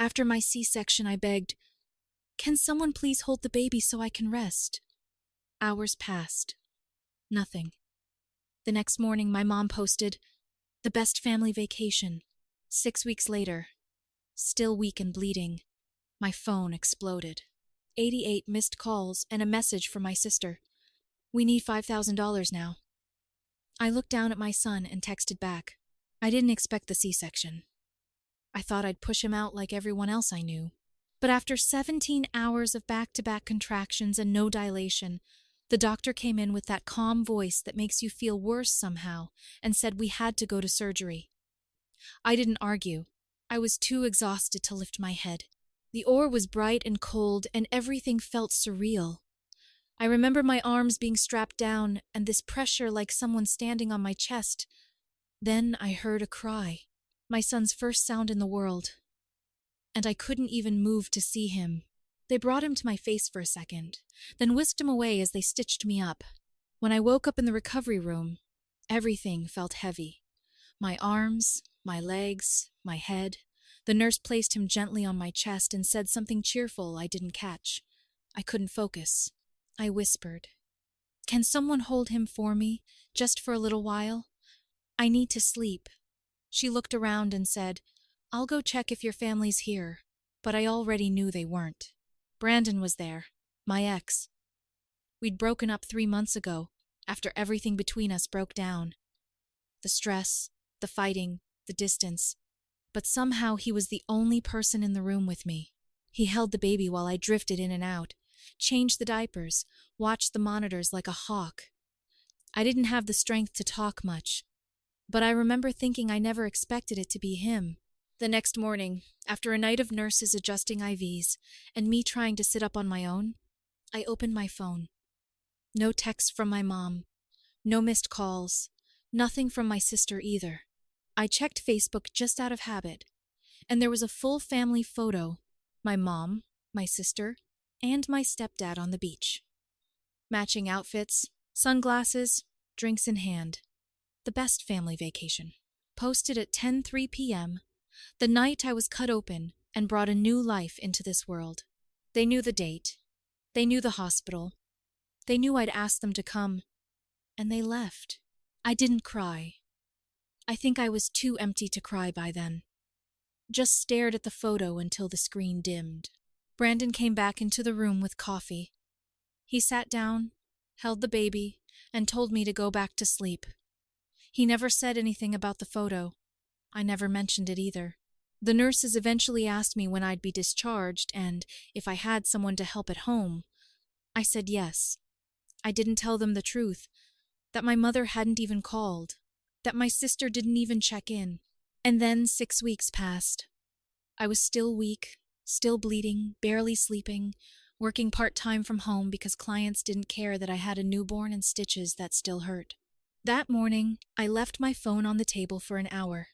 After my C-section, I begged, "Can someone please hold the baby so I can rest?" Hours passed. Nothing. The next morning, my mom posted, "The best family vacation." 6 weeks later, still weak and bleeding, my phone exploded. 88 missed calls and a message from my sister. "We need $5,000 now." I looked down at my son and texted back. I didn't expect the C-section. I thought I'd push him out like everyone else I knew. But after 17 hours of back-to-back contractions and no dilation, the doctor came in with that calm voice that makes you feel worse somehow and said we had to go to surgery. I didn't argue. I was too exhausted to lift my head. The OR was bright and cold and everything felt surreal. I remember my arms being strapped down and this pressure like someone standing on my chest. Then I heard a cry, my son's first sound in the world. And I couldn't even move to see him. They brought him to my face for a second, then whisked him away as they stitched me up. When I woke up in the recovery room, everything felt heavy. My arms, my legs, my head. The nurse placed him gently on my chest and said something cheerful I didn't catch. I couldn't focus. I whispered, "Can someone hold him for me, just for a little while? I need to sleep." She looked around and said, "I'll go check if your family's here," but I already knew they weren't. Brandon was there, my ex. We'd broken up 3 months ago, after everything between us broke down. The stress, the fighting, the distance. But somehow he was the only person in the room with me. He held the baby while I drifted in and out, changed the diapers, watched the monitors like a hawk. I didn't have the strength to talk much, but I remember thinking I never expected it to be him. The next morning, after a night of nurses adjusting IVs and me trying to sit up on my own, I opened my phone. No texts from my mom, no missed calls, nothing from my sister either. I checked Facebook just out of habit, and there was a full family photo, my mom, my sister, and my stepdad on the beach. Matching outfits, sunglasses, drinks in hand. The best family vacation. Posted at 10:03 p.m., the night I was cut open and brought a new life into this world. They knew the date. They knew the hospital. They knew I'd asked them to come, and they left. I didn't cry. I think I was too empty to cry by then. Just stared at the photo until the screen dimmed. Brandon came back into the room with coffee. He sat down, held the baby, and told me to go back to sleep. He never said anything about the photo. I never mentioned it either. The nurses eventually asked me when I'd be discharged and if I had someone to help at home. I said yes. I didn't tell them the truth, that my mother hadn't even called, that my sister didn't even check in. And then 6 weeks passed. I was still weak, still bleeding, barely sleeping, working part-time from home because clients didn't care that I had a newborn and stitches that still hurt. That morning, I left my phone on the table for an hour.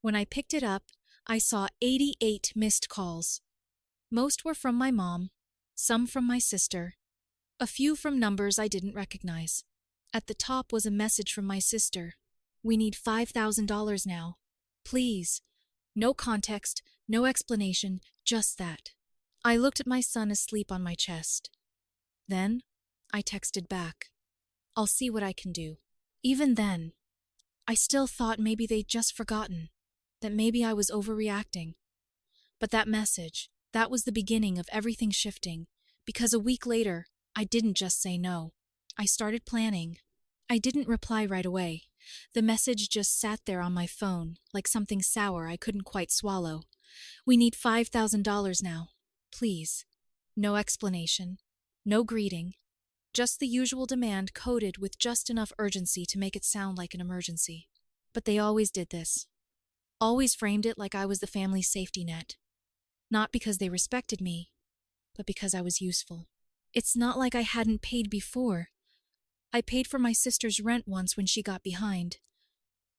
When I picked it up, I saw 88 missed calls. Most were from my mom, some from my sister, a few from numbers I didn't recognize. At the top was a message from my sister. "We need $5,000 now. Please." No context, no explanation, just that. I looked at my son asleep on my chest. Then, I texted back, "I'll see what I can do." Even then, I still thought maybe they'd just forgotten, that maybe I was overreacting. But that message, that was the beginning of everything shifting, because a week later, I didn't just say no. I started planning. I didn't reply right away. The message just sat there on my phone, like something sour I couldn't quite swallow. "We need $5,000 now. Please." No explanation. No greeting. Just the usual demand coded with just enough urgency to make it sound like an emergency. But they always did this. Always framed it like I was the family's safety net. Not because they respected me, but because I was useful. It's not like I hadn't paid before. I paid for my sister's rent once when she got behind.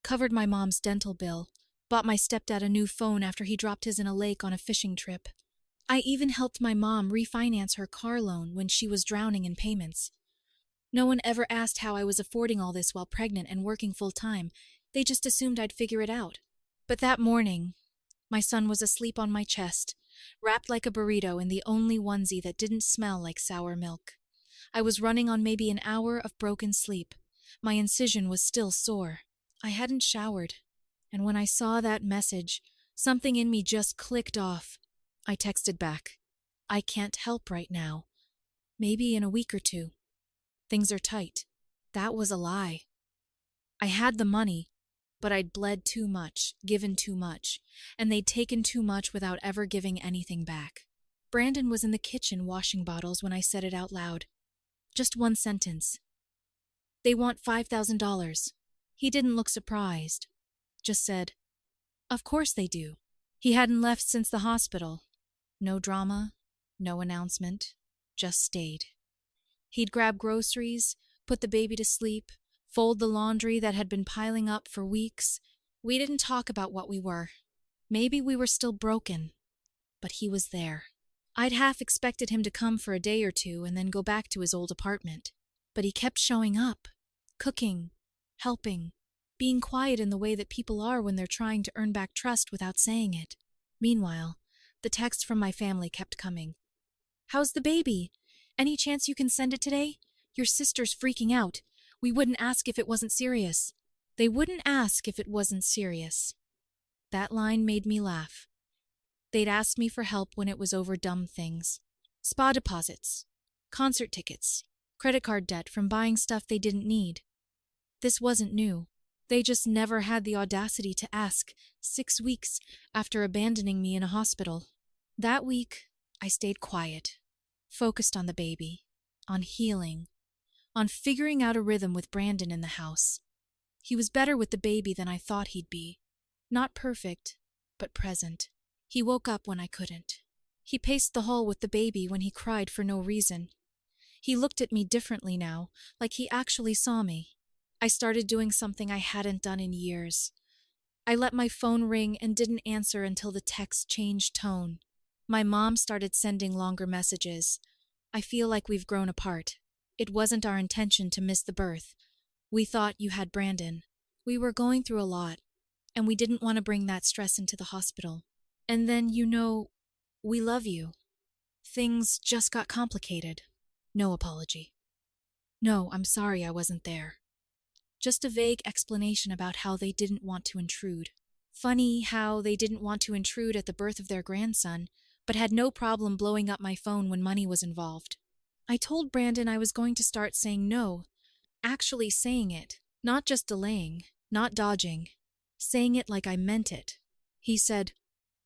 Covered my mom's dental bill. Bought my stepdad a new phone after he dropped his in a lake on a fishing trip. I even helped my mom refinance her car loan when she was drowning in payments. No one ever asked how I was affording all this while pregnant and working full-time. They just assumed I'd figure it out. But that morning, My son was asleep on my chest, wrapped like a burrito in the only onesie that didn't smell like sour milk. I was running on maybe an hour of broken sleep. My incision was still sore. I hadn't showered, and when I saw that message, something in me just clicked off. I texted back, "I can't help right now. Maybe in a week or two. Things are tight." That was a lie. I had the money, but I'd bled too much, given too much, and they'd taken too much without ever giving anything back. Brandon was in the kitchen washing bottles when I said it out loud. Just one sentence. "They want $5,000. He didn't look surprised. Just said, "Of course they do." He hadn't left since the hospital. No drama, no announcement, just stayed. He'd grab groceries, put the baby to sleep, fold the laundry that had been piling up for weeks. We didn't talk about what we were. Maybe we were still broken, but he was there. I'd half expected him to come for a day or two and then go back to his old apartment. But he kept showing up, cooking, helping, being quiet in the way that people are when they're trying to earn back trust without saying it. Meanwhile, the texts from my family kept coming. "How's the baby? Any chance you can send it today? Your sister's freaking out. We wouldn't ask if it wasn't serious." They wouldn't ask if it wasn't serious. That line made me laugh. They'd ask me for help when it was over dumb things. Spa deposits, concert tickets, credit card debt from buying stuff they didn't need. This wasn't new. They just never had the audacity to ask 6 weeks after abandoning me in a hospital. That week, I stayed quiet, focused on the baby, on healing, on figuring out a rhythm with Brandon in the house. He was better with the baby than I thought he'd be. Not perfect, but present. He woke up when I couldn't. He paced the hall with the baby when he cried for no reason. He looked at me differently now, like he actually saw me. I started doing something I hadn't done in years. I let my phone ring and didn't answer until the text changed tone. My mom started sending longer messages. "I feel like we've grown apart. It wasn't our intention to miss the birth. We thought you had Brandon. We were going through a lot, and we didn't want to bring that stress into the hospital. And then, we love you. Things just got complicated." No apology. "No, I'm sorry I wasn't there." Just a vague explanation about how they didn't want to intrude. Funny how they didn't want to intrude at the birth of their grandson, but had no problem blowing up my phone when money was involved. I told Brandon I was going to start saying no, actually saying it, not just delaying, not dodging, saying it like I meant it. He said,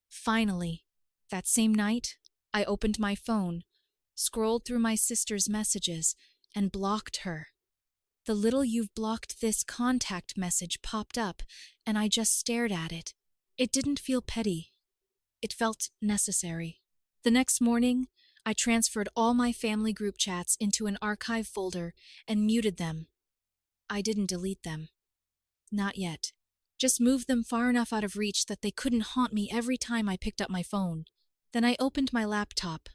"Finally." That same night, I opened my phone, scrolled through my sister's messages, and blocked her. The little "you've blocked this contact" message popped up, and I just stared at it. It didn't feel petty. It felt necessary. The next morning, I transferred all my family group chats into an archive folder and muted them. I didn't delete them. Not yet. Just moved them far enough out of reach that they couldn't haunt me every time I picked up my phone. Then I opened my laptop.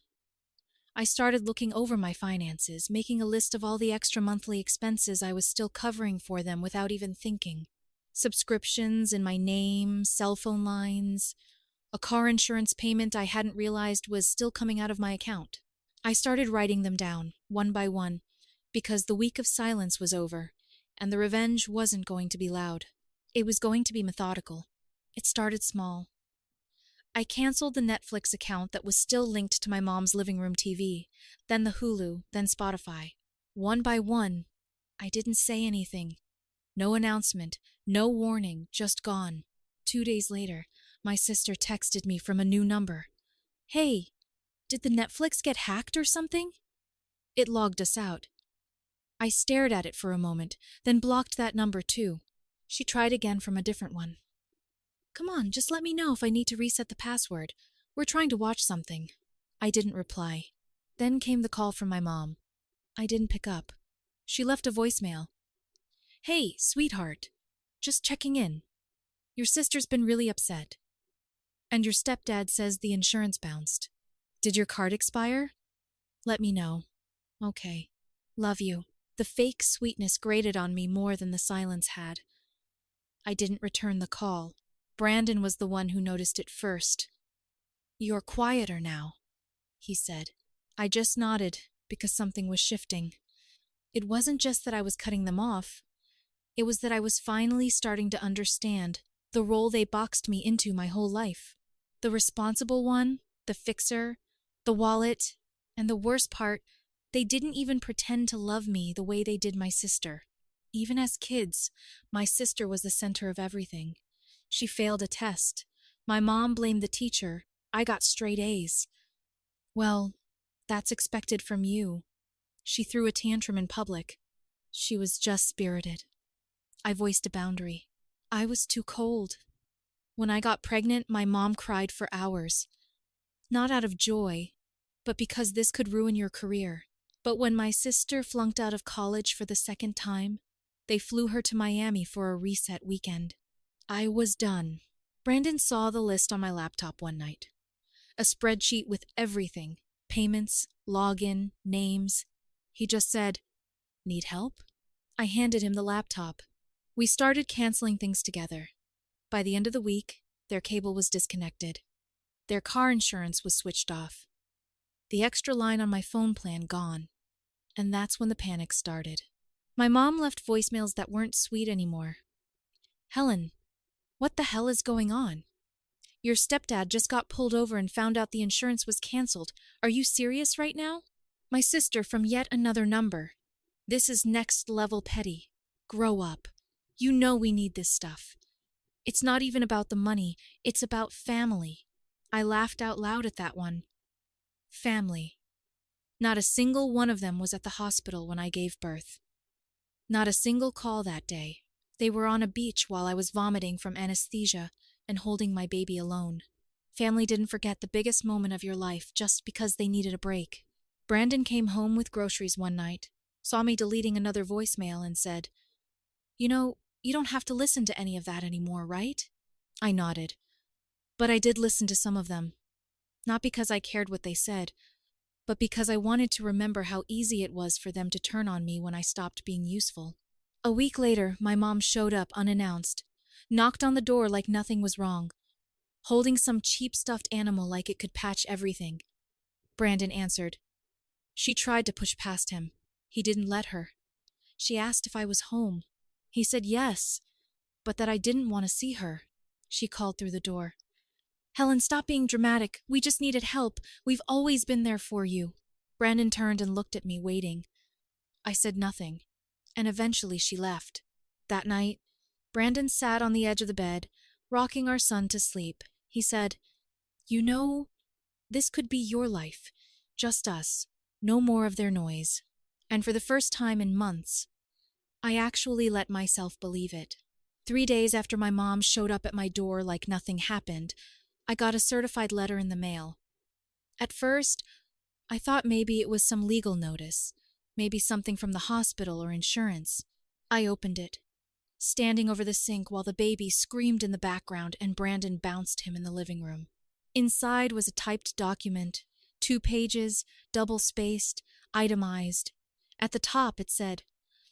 I started looking over my finances, making a list of all the extra monthly expenses I was still covering for them without even thinking. Subscriptions in my name, cell phone lines, a car insurance payment I hadn't realized was still coming out of my account. I started writing them down, one by one, because the week of silence was over, and the revenge wasn't going to be loud. It was going to be methodical. It started small. I canceled the Netflix account that was still linked to my mom's living room TV, then the Hulu, then Spotify. One by one, I didn't say anything. No announcement, no warning, just gone. 2 days later, my sister texted me from a new number. "Hey, did the Netflix get hacked or something?" It logged us out. I stared at it for a moment, then blocked that number too. She tried again from a different one. "Come on, just let me know if I need to reset the password. We're trying to watch something." I didn't reply. Then came the call from my mom. I didn't pick up. She left a voicemail. "Hey, sweetheart. Just checking in. Your sister's been really upset. And your stepdad says the insurance bounced. Did your card expire? Let me know. Okay. Love you." The fake sweetness grated on me more than the silence had. I didn't return the call. Brandon was the one who noticed it first. "You're quieter now," he said. I just nodded because something was shifting. It wasn't just that I was cutting them off. It was that I was finally starting to understand the role they boxed me into my whole life. The responsible one, the fixer, the wallet, and the worst part, they didn't even pretend to love me the way they did my sister. Even as kids, my sister was the center of everything. She failed a test. My mom blamed the teacher. I got straight A's. Well, that's expected from you. She threw a tantrum in public. She was just spirited. I voiced a boundary. I was too cold. When I got pregnant, my mom cried for hours. Not out of joy, but because this could ruin your career. But when my sister flunked out of college for the second time, they flew her to Miami for a reset weekend. I was done. Brandon saw the list on my laptop one night. A spreadsheet with everything: payments, login, names. He just said, "Need help?" I handed him the laptop. We started canceling things together. By the end of the week, their cable was disconnected. Their car insurance was switched off. The extra line on my phone plan gone. And that's when the panic started. My mom left voicemails that weren't sweet anymore. "Helen, what the hell is going on? Your stepdad just got pulled over and found out the insurance was canceled. Are you serious right now?" My sister from yet another number. "This is next level petty. Grow up. You know we need this stuff. It's not even about the money, it's about family." I laughed out loud at that one. Family. Not a single one of them was at the hospital when I gave birth. Not a single call that day. They were on a beach while I was vomiting from anesthesia and holding my baby alone. Family didn't forget the biggest moment of your life just because they needed a break. Brandon came home with groceries one night, saw me deleting another voicemail, and said, "You know, you don't have to listen to any of that anymore, right?" I nodded. But I did listen to some of them. Not because I cared what they said, but because I wanted to remember how easy it was for them to turn on me when I stopped being useful. A week later, my mom showed up unannounced, knocked on the door like nothing was wrong, holding some cheap stuffed animal like it could patch everything. Brandon answered. She tried to push past him. He didn't let her. She asked if I was home. He said yes, but that I didn't want to see her. She called through the door. "Helen, stop being dramatic. We just needed help. We've always been there for you." Brandon turned and looked at me, waiting. I said nothing, and eventually she left. That night, Brandon sat on the edge of the bed, rocking our son to sleep. He said, "You know, this could be your life. Just us. No more of their noise." And for the first time in months, I actually let myself believe it. 3 days after my mom showed up at my door like nothing happened, I got a certified letter in the mail. At first, I thought maybe it was some legal notice, maybe something from the hospital or insurance. I opened it, standing over the sink while the baby screamed in the background and Brandon bounced him in the living room. Inside was a typed document, 2 pages, double-spaced, itemized. At the top it said,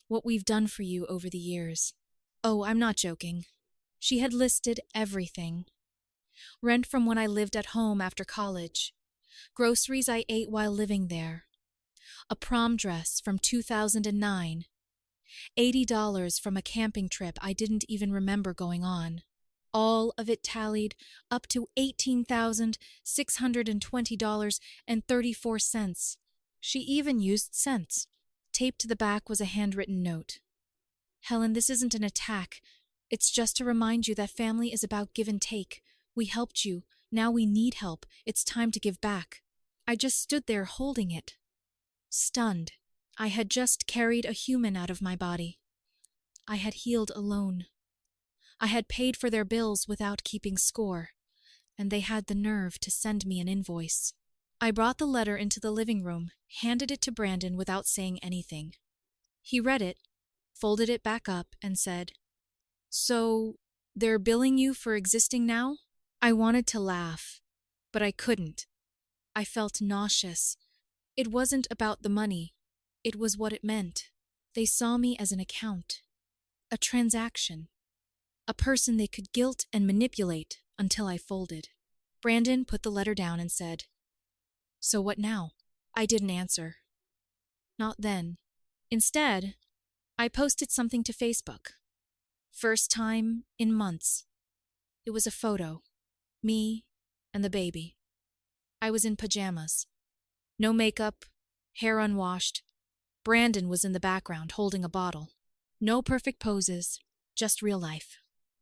"What we've done for you over the years." Oh, I'm not joking. She had listed everything. Rent from when I lived at home after college, groceries I ate while living there, a prom dress from 2009, $80 from a camping trip I didn't even remember going on. All of it tallied up to $18,620.34. She even used cents. Taped to the back was a handwritten note. "Helen, this isn't an attack. It's just to remind you that family is about give and take. We helped you. Now we need help. It's time to give back." I just stood there holding it, stunned. I had just carried a human out of my body. I had healed alone. I had paid for their bills without keeping score, and they had the nerve to send me an invoice. I brought the letter into the living room, handed it to Brandon without saying anything. He read it, folded it back up, and said, "So, they're billing you for existing now?" I wanted to laugh, but I couldn't. I felt nauseous. It wasn't about the money. It was what it meant. They saw me as an account, a transaction. a person they could guilt and manipulate until I folded. Brandon put the letter down and said, "So what now?" I didn't answer. Not then. Instead, I posted something to Facebook. First time in months. It was a photo. Me and the baby. I was in pajamas. No makeup, hair unwashed. Brandon was in the background holding a bottle. No perfect poses, just real life.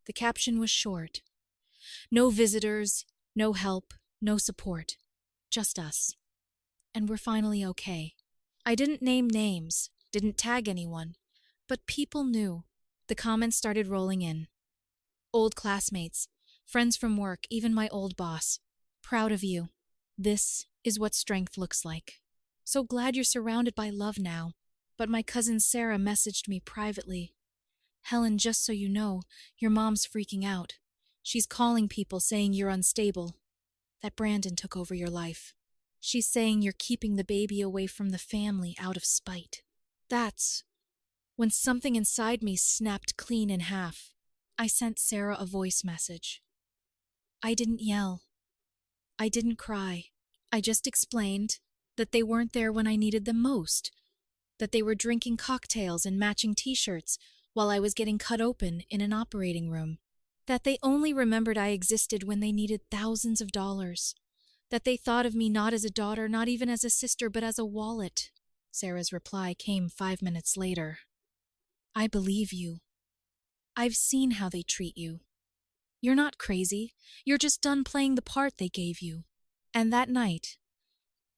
The caption was short. No visitors, no help, no support. Just us. And we're finally okay. I didn't name names, didn't tag anyone, but people knew. The comments started rolling in. Old classmates, friends from work, even my old boss. Proud of you. This is what strength looks like. So glad you're surrounded by love now. But my cousin Sarah messaged me privately. "Helen, just so you know, your mom's freaking out. She's calling people saying you're unstable, that Brandon took over your life. She's saying you're keeping the baby away from the family out of spite." That's when something inside me snapped clean in half. I sent Sarah a voice message. I didn't yell. I didn't cry. I just explained that they weren't there when I needed them most, that they were drinking cocktails and matching t-shirts while I was getting cut open in an operating room, that they only remembered I existed when they needed thousands of dollars, that they thought of me not as a daughter, not even as a sister, but as a wallet. Sarah's reply came 5 minutes later. "I believe you. I've seen how they treat you. You're not crazy. You're just done playing the part they gave you." And that night,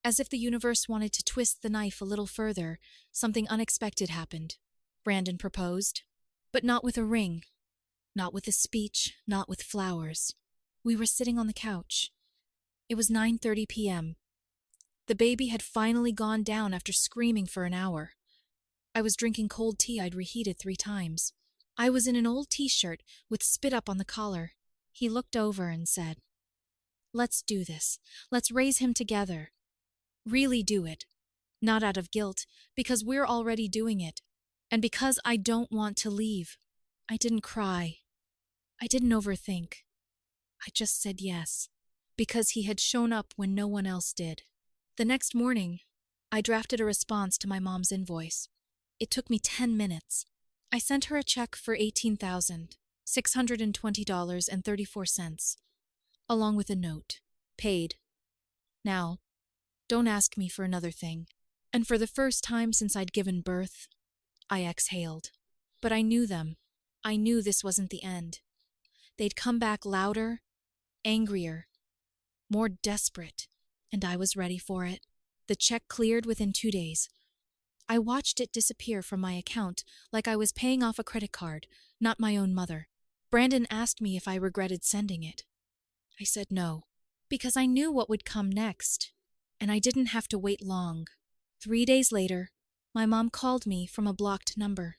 as if the universe wanted to twist the knife a little further, something unexpected happened. Brandon proposed, but not with a ring, not with a speech, not with flowers. We were sitting on the couch. It was 9:30 p.m. The baby had finally gone down after screaming for an hour. I was drinking cold tea I'd reheated 3 times. I was in an old t-shirt with spit up on the collar. He looked over and said, "Let's do this. Let's raise him together. Really do it. Not out of guilt, because we're already doing it. And because I don't want to leave." I didn't cry. I didn't overthink. I just said yes, because he had shown up when no one else did. The next morning, I drafted a response to my mom's invoice. It took me 10 minutes. I sent her a check for $18,620.34, along with a note. Paid. Now, don't ask me for another thing. And for the first time since I'd given birth, I exhaled. But I knew them. I knew this wasn't the end. They'd come back louder, angrier, more desperate, and I was ready for it. The check cleared within 2 days. I watched it disappear from my account like I was paying off a credit card, not my own mother. Brandon asked me if I regretted sending it. I said no, because I knew what would come next, and I didn't have to wait long. 3 days later, my mom called me from a blocked number.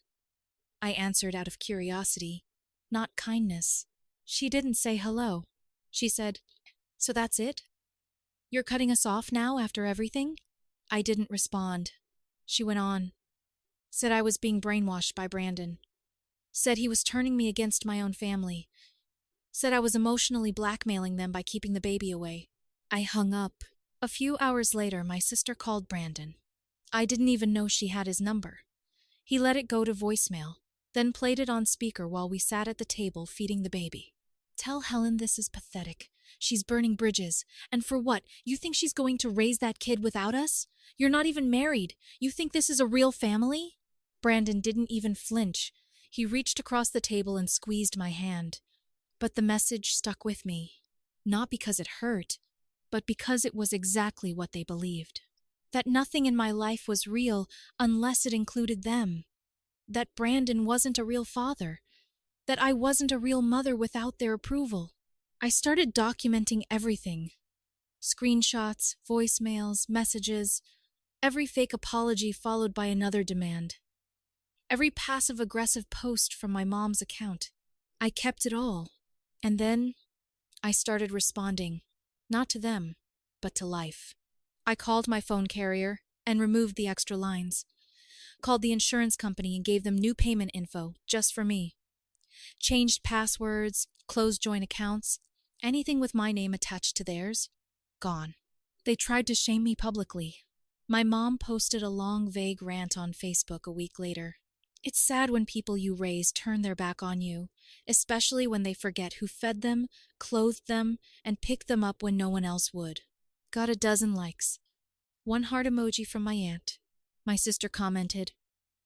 I answered out of curiosity, not kindness. She didn't say hello. She said, "So that's it? You're cutting us off now after everything?" I didn't respond. She went on. Said I was being brainwashed by Brandon. Said he was turning me against my own family. Said I was emotionally blackmailing them by keeping the baby away. I hung up. A few hours later, my sister called Brandon. I didn't even know she had his number. He let it go to voicemail, then played it on speaker while we sat at the table feeding the baby. "Tell Helen this is pathetic. She's burning bridges. And for what? You think she's going to raise that kid without us? You're not even married. You think this is a real family?" Brandon didn't even flinch. He reached across the table and squeezed my hand. But the message stuck with me. Not because it hurt, but because it was exactly what they believed. That nothing in my life was real unless it included them. That Brandon wasn't a real father. That I wasn't a real mother without their approval. I started documenting everything. Screenshots, voicemails, messages, every fake apology followed by another demand. Every passive-aggressive post from my mom's account. I kept it all. And then I started responding, not to them, but to life. I called my phone carrier and removed the extra lines. Called the insurance company and gave them new payment info, just for me. changed passwords, closed joint accounts, anything with my name attached to theirs, gone. They tried to shame me publicly. My mom posted a long, vague rant on Facebook a week later. It's sad when people you raise turn their back on you, especially when they forget who fed them, clothed them, and picked them up when no one else would. Got a dozen likes. One heart emoji from my aunt. My sister commented,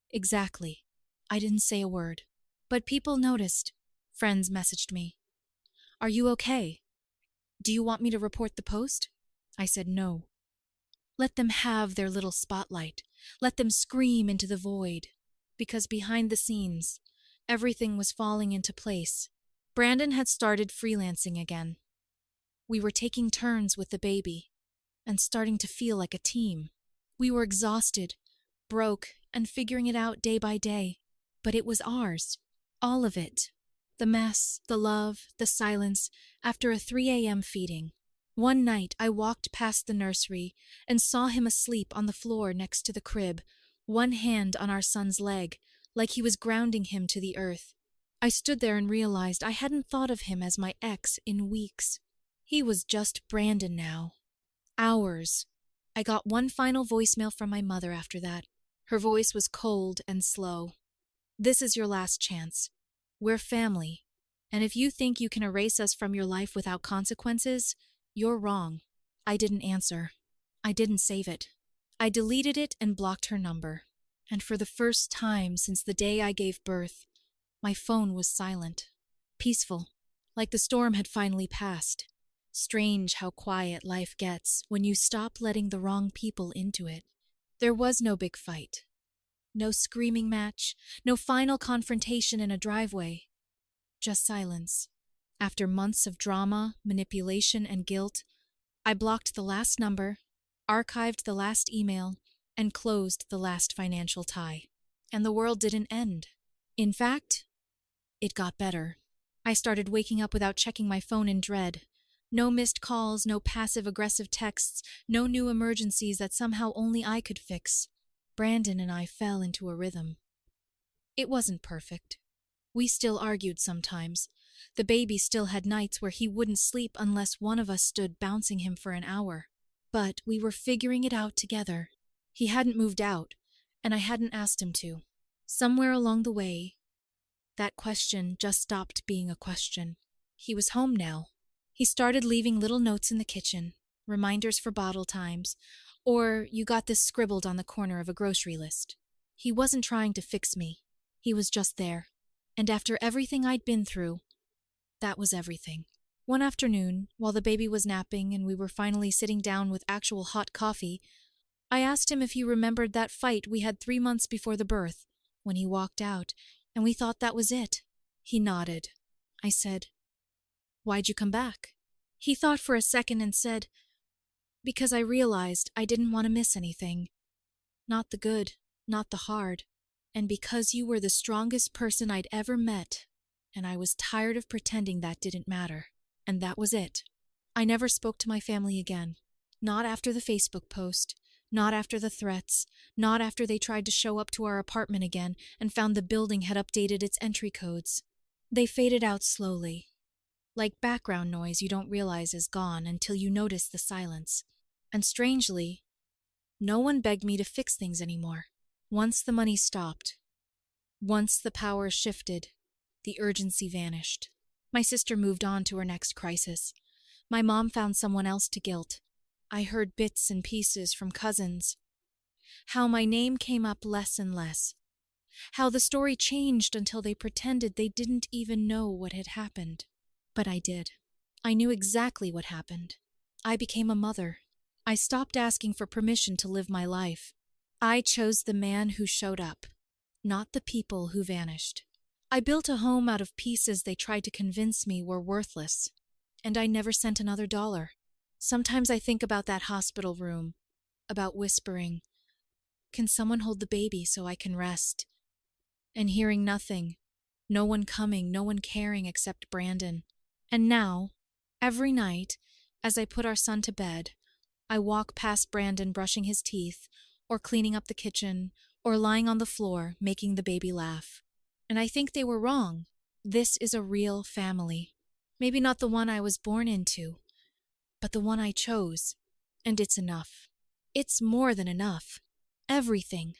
"Exactly. I didn't say a word." But people noticed. Friends messaged me. "Are you okay? Do you want me to report the post?" I said no. Let them have their little spotlight. Let them scream into the void. Because behind the scenes, everything was falling into place. Brandon had started freelancing again. We were taking turns with the baby and starting to feel like a team. We were exhausted, broke, and figuring it out day by day. But it was ours. All of it. The mess, the love, the silence, after a 3 a.m. feeding. One night I walked past the nursery and saw him asleep on the floor next to the crib, one hand on our son's leg, like he was grounding him to the earth. I stood there and realized I hadn't thought of him as my ex in weeks. He was just Brandon now. Hours. I got one final voicemail from my mother after that. Her voice was cold and slow. "This is your last chance. We're family. And if you think you can erase us from your life without consequences, you're wrong." I didn't answer. I didn't save it. I deleted it and blocked her number. And for the first time since the day I gave birth, my phone was silent. Peaceful. Like the storm had finally passed. Strange how quiet life gets when you stop letting the wrong people into it. There was no big fight. No screaming match. No final confrontation in a driveway. Just silence. After months of drama, manipulation, and guilt, I blocked the last number, archived the last email, and closed the last financial tie. And the world didn't end. In fact, it got better. I started waking up without checking my phone in dread. No missed calls, no passive-aggressive texts, no new emergencies that somehow only I could fix. Brandon and I fell into a rhythm. It wasn't perfect. We still argued sometimes. The baby still had nights where he wouldn't sleep unless one of us stood bouncing him for an hour. But we were figuring it out together. He hadn't moved out, and I hadn't asked him to. Somewhere along the way, that question just stopped being a question. He was home now. He started leaving little notes in the kitchen, reminders for bottle times, or "you got this" scribbled on the corner of a grocery list. He wasn't trying to fix me. He was just there. And after everything I'd been through, that was everything. One afternoon, while the baby was napping and we were finally sitting down with actual hot coffee, I asked him if he remembered that fight we had 3 months before the birth, when he walked out, and we thought that was it. He nodded. I said, "Why'd you come back?" He thought for a second and said, "Because I realized I didn't want to miss anything. Not the good, not the hard. And because you were the strongest person I'd ever met, and I was tired of pretending that didn't matter." And that was it. I never spoke to my family again. Not after the Facebook post. Not after the threats. Not after they tried to show up to our apartment again and found the building had updated its entry codes. They faded out slowly. Like background noise you don't realize is gone until you notice the silence. And strangely, no one begged me to fix things anymore. Once the money stopped, once the power shifted, the urgency vanished. My sister moved on to her next crisis. My mom found someone else to guilt. I heard bits and pieces from cousins. How my name came up less and less. How the story changed until they pretended they didn't even know what had happened. But I did. I knew exactly what happened. I became a mother. I stopped asking for permission to live my life. I chose the man who showed up, not the people who vanished. I built a home out of pieces they tried to convince me were worthless, and I never sent another dollar. Sometimes I think about that hospital room, about whispering, "Can someone hold the baby so I can rest?" And hearing nothing, no one coming, no one caring except Brandon. And now, every night, as I put our son to bed, I walk past Brandon brushing his teeth, or cleaning up the kitchen, or lying on the floor making the baby laugh. And I think they were wrong. This is a real family. Maybe not the one I was born into, but the one I chose. And it's enough. It's more than enough. Everything.